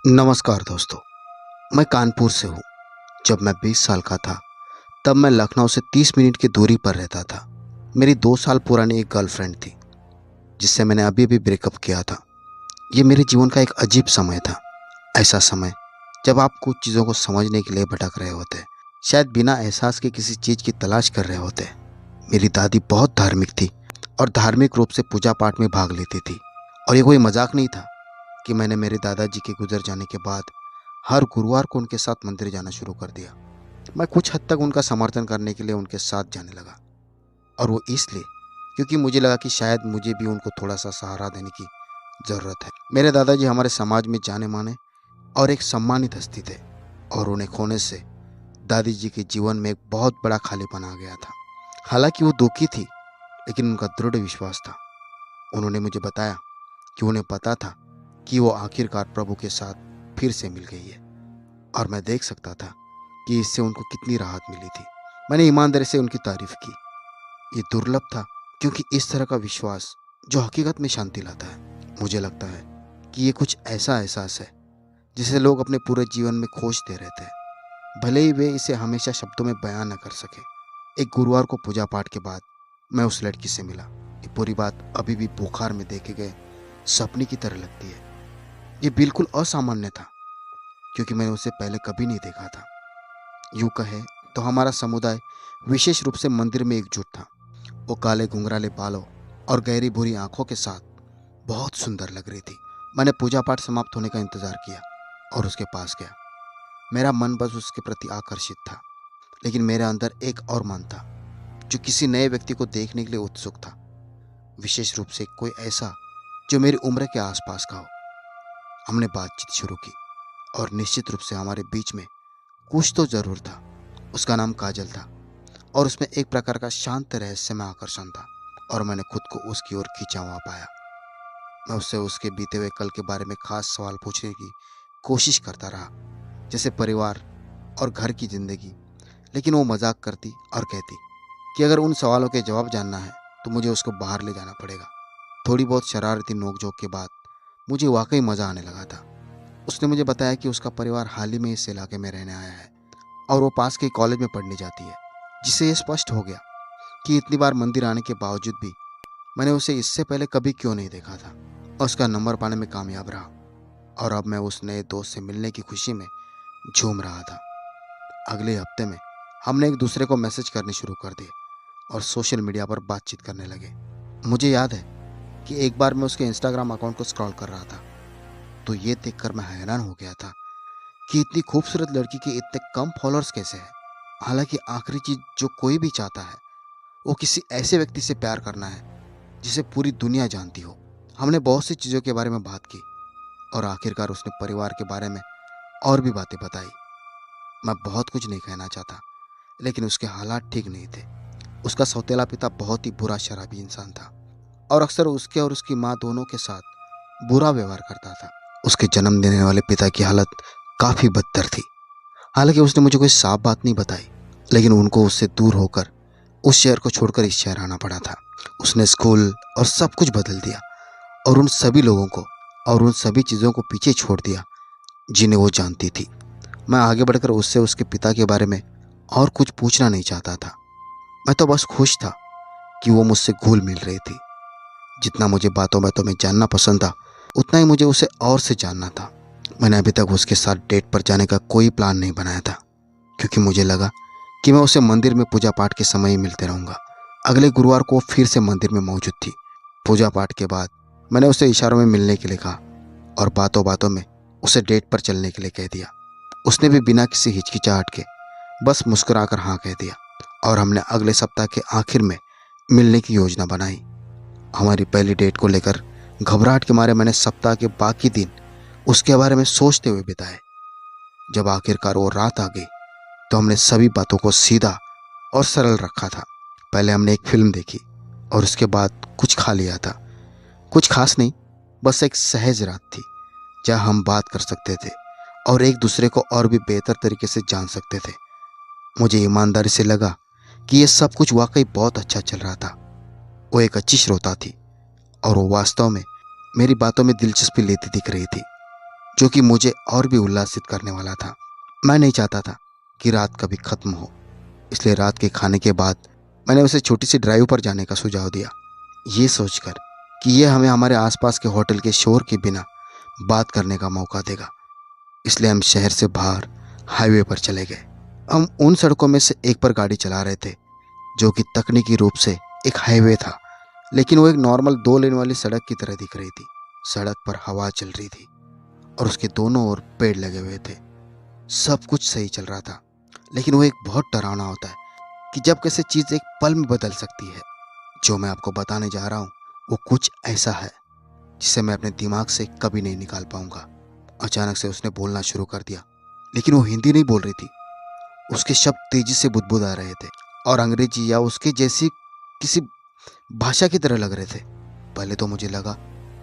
नमस्कार दोस्तों। मैं कानपुर से हूँ। जब मैं 20 साल का था तब मैं लखनऊ से 30 मिनट की दूरी पर रहता था। मेरी 2 साल पुरानी एक गर्लफ्रेंड थी जिससे मैंने अभी भी ब्रेकअप किया था। ये मेरे जीवन का एक अजीब समय था। ऐसा समय जब आप कुछ चीज़ों को समझने के लिए भटक रहे होते, शायद बिना एहसास के किसी चीज़ की तलाश कर रहे होते। मेरी दादी बहुत धार्मिक थी और धार्मिक रूप से पूजा पाठ में भाग लेती थी। और ये कोई मजाक नहीं था कि मैंने मेरे दादाजी के गुजर जाने के बाद हर गुरुवार को उनके साथ मंदिर जाना शुरू कर दिया। मैं कुछ हद तक उनका समर्थन करने के लिए उनके साथ जाने लगा, और वो इसलिए क्योंकि मुझे लगा कि शायद मुझे भी उनको थोड़ा सा सहारा देने की ज़रूरत है। मेरे दादाजी हमारे समाज में जाने माने और एक सम्मानित हस्ती थे, और उन्हें खोने से दादी जी के जीवन में एक बहुत बड़ा खालीपन आ गया था। हालांकि वो दुखी थी, लेकिन उनका दृढ़ विश्वास था। उन्होंने मुझे बताया कि उन्हें पता था कि वो आखिरकार प्रभु के साथ फिर से मिल गई है, और मैं देख सकता था कि इससे उनको कितनी राहत मिली थी। मैंने ईमानदारी से उनकी तारीफ की। ये दुर्लभ था, क्योंकि इस तरह का विश्वास जो हकीकत में शांति लाता है। मुझे लगता है कि ये कुछ ऐसा एहसास है जिसे लोग अपने पूरे जीवन में खोजते रहते हैं, भले ही वे इसे हमेशा शब्दों में बयान न कर सके। एक गुरुवार को पूजा पाठ के बाद मैं उस लड़की से मिला। ये पूरी बात अभी भी बुखार में देखे गए सपने की तरह लगती है। ये बिल्कुल असामान्य था, क्योंकि मैंने उसे पहले कभी नहीं देखा था। यूं कहे तो हमारा समुदाय विशेष रूप से मंदिर में एकजुट था। वो काले घुंघराले बालों और गहरी भूरी आंखों के साथ बहुत सुंदर लग रही थी। मैंने पूजा पाठ समाप्त होने का इंतजार किया और उसके पास गया। मेरा मन बस उसके प्रति आकर्षित था, लेकिन मेरे अंदर एक और मन था जो किसी नए व्यक्ति को देखने के लिए उत्सुक था, विशेष रूप से कोई ऐसा जो मेरी उम्र के आसपास का हो। हमने बातचीत शुरू की, और निश्चित रूप से हमारे बीच में कुछ तो जरूर था। उसका नाम काजल था, और उसमें एक प्रकार का शांत रहस्यमय आकर्षण था, और मैंने खुद को उसकी ओर खींचा हुआ पाया। मैं उससे उसके बीते हुए कल के बारे में खास सवाल पूछने की कोशिश करता रहा, जैसे परिवार और घर की जिंदगी। लेकिन वो मजाक करती और कहती कि अगर उन सवालों के जवाब जानना है तो मुझे उसको बाहर ले जाना पड़ेगा। थोड़ी बहुत शरारती नोकझोंक के बाद मुझे वाकई मज़ा आने लगा था। उसने मुझे बताया कि उसका परिवार हाल ही में इस इलाके में रहने आया है, और वो पास के कॉलेज में पढ़ने जाती है, जिससे ये स्पष्ट हो गया कि इतनी बार मंदिर आने के बावजूद भी मैंने उसे इससे पहले कभी क्यों नहीं देखा था। और उसका नंबर पाने में कामयाब रहा, और अब मैं उस नए दोस्त से मिलने की खुशी में झूम रहा था। अगले हफ्ते में हमने एक दूसरे को मैसेज करने शुरू कर दिए और सोशल मीडिया पर बातचीत करने लगे। मुझे याद है कि एक बार मैं उसके इंस्टाग्राम अकाउंट को स्क्रॉल कर रहा था, तो ये देखकर मैं हैरान हो गया था कि इतनी खूबसूरत लड़की के इतने कम फॉलोअर्स कैसे हैं। हालांकि आखिरी चीज जो कोई भी चाहता है वो किसी ऐसे व्यक्ति से प्यार करना है जिसे पूरी दुनिया जानती हो। हमने बहुत सी चीज़ों के बारे में बात की, और आखिरकार उसने परिवार के बारे में और भी बातें बताई। मैं बहुत कुछ नहीं कहना चाहता, लेकिन उसके हालात ठीक नहीं थे। उसका सौतेला पिता बहुत ही बुरा शराबी इंसान था, और अक्सर उसके और उसकी माँ दोनों के साथ बुरा व्यवहार करता था। उसके जन्म देने वाले पिता की हालत काफ़ी बदतर थी। हालांकि उसने मुझे कोई साफ बात नहीं बताई, लेकिन उनको उससे दूर होकर उस शहर को छोड़कर इस शहर आना पड़ा था। उसने स्कूल और सब कुछ बदल दिया, और उन सभी लोगों को और उन सभी चीज़ों को पीछे छोड़ दिया जिन्हें वो जानती थी। मैं आगे बढ़कर उससे उसके पिता के बारे में और कुछ पूछना नहीं चाहता था। मैं तो बस खुश था कि वो मुझसे घुल मिल रही थी। जितना मुझे बातों बातों में जानना पसंद था, उतना ही मुझे उसे और से जानना था। मैंने अभी तक उसके साथ डेट पर जाने का कोई प्लान नहीं बनाया था, क्योंकि मुझे लगा कि मैं उसे मंदिर में पूजा पाठ के समय ही मिलते रहूँगा। अगले गुरुवार को वो फिर से मंदिर में मौजूद थी। पूजा पाठ के बाद मैंने उसे इशारों में मिलने के लिए कहा, और बातों बातों में उसे डेट पर चलने के लिए कह दिया। उसने भी बिना किसी हिचकिचाहट के बस मुस्कुराकर हाँ कह दिया, और हमने अगले सप्ताह के आखिर में मिलने की योजना बनाई। हमारी पहली डेट को लेकर घबराहट के मारे मैंने सप्ताह के बाकी दिन उसके बारे में सोचते हुए बिताए। जब आखिरकार वो रात आ गई तो हमने सभी बातों को सीधा और सरल रखा था। पहले हमने एक फिल्म देखी, और उसके बाद कुछ खा लिया था। कुछ खास नहीं, बस एक सहज रात थी जहाँ हम बात कर सकते थे और एक दूसरे को और भी बेहतर तरीके से जान सकते थे। मुझे ईमानदारी से लगा कि यह सब कुछ वाकई बहुत अच्छा चल रहा था। वो एक अच्छी श्रोता थी, और वो वास्तव में मेरी बातों में दिलचस्पी लेती दिख रही थी। जो कि मुझे और भी उल्लासित करने वाला था। मैं नहीं चाहता था कि रात कभी ख़त्म हो, इसलिए रात के खाने के बाद मैंने उसे छोटी सी ड्राइव पर जाने का सुझाव दिया, ये सोचकर कि यह हमें हमारे आसपास के होटल के शोर के बिना बात करने का मौका देगा। इसलिए हम शहर से बाहर हाईवे पर चले गए। हम उन सड़कों में से एक पर गाड़ी चला रहे थे जो कि तकनीकी रूप से एक हाईवे था, लेकिन वो एक नॉर्मल 2 लेन वाली सड़क की तरह दिख रही थी। सड़क पर हवा चल रही थी और उसके दोनों ओर पेड़ लगे हुए थे। सब कुछ सही चल रहा था, लेकिन वो एक बहुत डरावना होता है कि जब कैसे चीज़ एक पल में बदल सकती है। जो मैं आपको बताने जा रहा हूँ वो कुछ ऐसा है जिसे मैं अपने दिमाग से कभी नहीं निकाल पाऊंगा। अचानक से उसने बोलना शुरू कर दिया, लेकिन वो हिंदी नहीं बोल रही थी। उसके शब्द तेजी से बुदबुदा रहे थे और अंग्रेजी या उसके जैसी किसी भाषा की तरह लग रहे थे। पहले तो मुझे लगा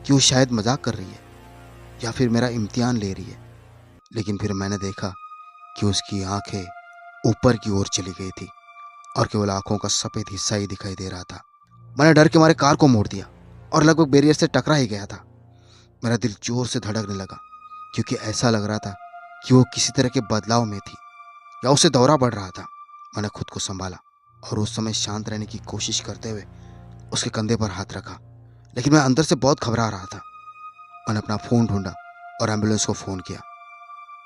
कि वो शायद मजाक कर रही है या फिर मेरा इम्तिहान ले रही है, लेकिन फिर मैंने देखा कि उसकी आंखें ऊपर की ओर चली गई थी और केवल आंखों का सफ़ेद हिस्सा ही दिखाई दे रहा था। मैंने डर के मारे कार को मोड़ दिया और लगभग बैरियर से टकरा ही गया था। मेरा दिल जोर से धड़कने लगा क्योंकि ऐसा लग रहा था कि वो किसी तरह के बदलाव में थी या उसे दौरा बढ़ रहा था। मैंने खुद को संभाला और उस समय शांत रहने की कोशिश करते हुए उसके कंधे पर हाथ रखा, लेकिन मैं अंदर से बहुत घबरा रहा था। मैंने अपना फ़ोन ढूंढा और एम्बुलेंस को फ़ोन किया।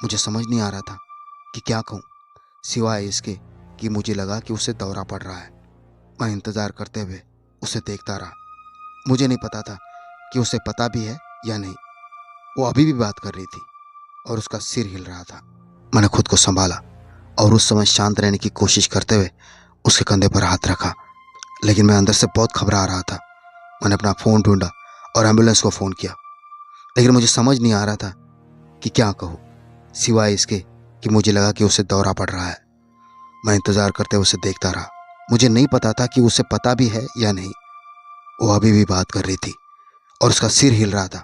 मुझे समझ नहीं आ रहा था कि क्या कहूँ, सिवाय इसके कि मुझे लगा कि उसे दौरा पड़ रहा है। मैं इंतज़ार करते हुए उसे देखता रहा। मुझे नहीं पता था कि उसे पता भी है या नहीं। वो अभी भी बात कर रही थी और उसका सिर हिल रहा था। मैंने खुद को संभाला और उस समय शांत रहने की कोशिश करते हुए उसके कंधे पर हाथ रखा, लेकिन मैं अंदर से बहुत घबरा रहा था। मैंने अपना फ़ोन ढूंढा और एम्बुलेंस को फ़ोन किया, लेकिन मुझे समझ नहीं आ रहा था कि क्या कहूँ, सिवाय इसके कि मुझे लगा कि उसे दौरा पड़ रहा है। मैं इंतज़ार करते हुए उसे देखता रहा। मुझे नहीं पता था कि उसे पता भी है या नहीं। वो अभी भी बात कर रही थी और उसका सिर हिल रहा था।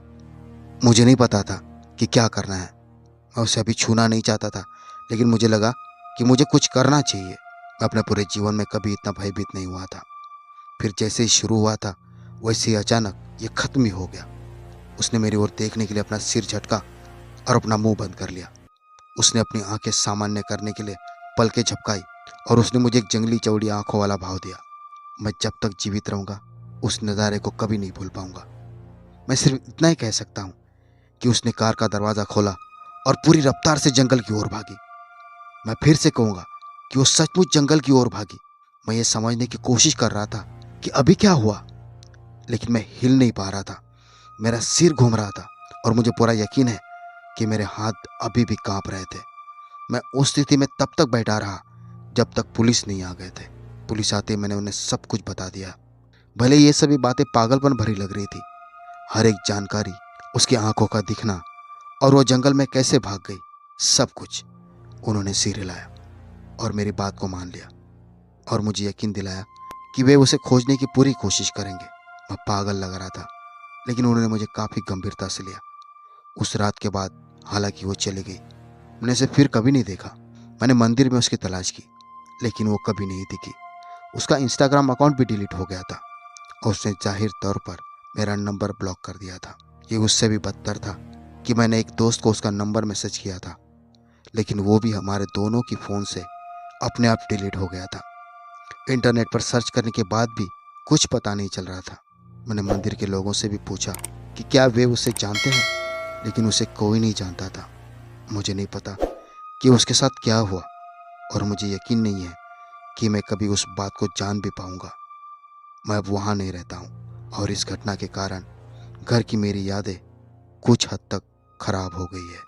मुझे नहीं पता था कि क्या करना है। मैं उसे अभी छूना नहीं चाहता था, लेकिन मुझे लगा कि मुझे कुछ करना चाहिए। मैं अपने पूरे जीवन में कभी इतना भयभीत नहीं हुआ था। फिर जैसे ही शुरू हुआ था वैसे ही अचानक ये ख़त्म ही हो गया। उसने मेरी ओर देखने के लिए अपना सिर झटका और अपना मुंह बंद कर लिया। उसने अपनी आंखें सामान्य करने के लिए पलकें झपकाई और उसने मुझे एक जंगली चौड़ी आंखों वाला भाव दिया। मैं जब तक जीवित रहूंगा उस नज़ारे को कभी नहीं भूल पाऊंगा। मैं सिर्फ इतना ही कह सकता हूँ कि उसने कार का दरवाज़ा खोला और पूरी रफ्तार से जंगल की ओर भागी। मैं फिर से कहूँगा कि वो सचमुच जंगल की ओर भागी। मैं ये समझने की कोशिश कर रहा था कि अभी क्या हुआ, लेकिन मैं हिल नहीं पा रहा था। मेरा सिर घूम रहा था और मुझे पूरा यकीन है कि मेरे हाथ अभी भी कांप रहे थे। मैं उस स्थिति में तब तक बैठा रहा जब तक पुलिस नहीं आ गए थे। पुलिस आते ही मैंने उन्हें सब कुछ बता दिया। भले ये सभी बातें पागलपन भरी लग रही थी, हर एक जानकारी, उसकी आंखों का दिखना और वो जंगल में कैसे भाग गई, सब कुछ। उन्होंने सिर हिलाया और मेरी बात को मान लिया और मुझे यकीन दिलाया कि वे उसे खोजने की पूरी कोशिश करेंगे। मैं पागल लग रहा था, लेकिन उन्होंने मुझे काफ़ी गंभीरता से लिया। उस रात के बाद हालांकि वो चली गई, मैंने उसे फिर कभी नहीं देखा। मैंने मंदिर में उसकी तलाश की, लेकिन वो कभी नहीं दिखी। उसका इंस्टाग्राम अकाउंट भी डिलीट हो गया था और उसने जाहिर तौर पर मेरा नंबर ब्लॉक कर दिया था। ये उससे भी बदतर था कि मैंने एक दोस्त को उसका नंबर मैसेज किया था, लेकिन वो भी हमारे दोनों की फ़ोन से अपने आप डिलीट हो गया था। इंटरनेट पर सर्च करने के बाद भी कुछ पता नहीं चल रहा था। मैंने मंदिर के लोगों से भी पूछा कि क्या वे उसे जानते हैं, लेकिन उसे कोई नहीं जानता था। मुझे नहीं पता कि उसके साथ क्या हुआ और मुझे यकीन नहीं है कि मैं कभी उस बात को जान भी पाऊंगा। मैं अब वहाँ नहीं रहता हूँ और इस घटना के कारण घर की मेरी यादें कुछ हद तक खराब हो गई है।